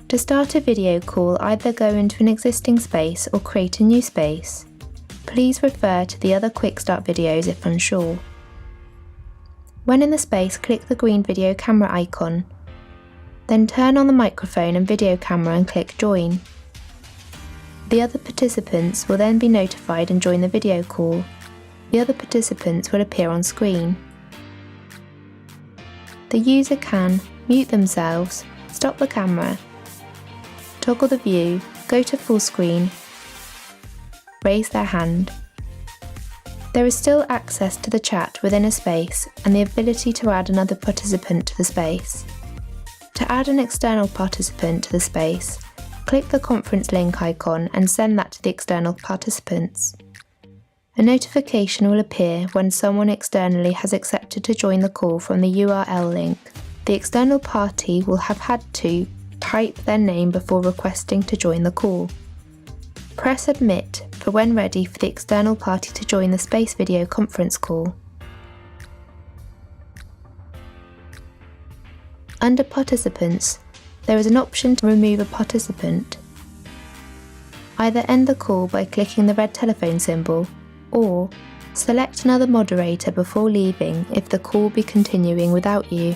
To start a video call, either go into an existing space or create a new space. Please refer to the other Quick Start videos if unsure. When in the space, click the green video camera icon. Then turn on the microphone and video camera and click Join. The other participants will then be notified and join the video call. The other participants will appear on screen. The user can mute themselves, stop the camera, toggle the view, go to full screen, raise their hand. There is still access to the chat within a space and the ability to add another participant to the space. To add an external participant to the space, click the conference link icon and send that to the external participants. A notification will appear when someone externally has accepted to join the call from the URL link. The external party will have had to type their name before requesting to join the call. Press Admit for when ready for the external party to join the space video conference call. Under Participants, there is an option to remove a participant. Either end the call by clicking the red telephone symbol, or select another moderator before leaving if the call will be continuing without you.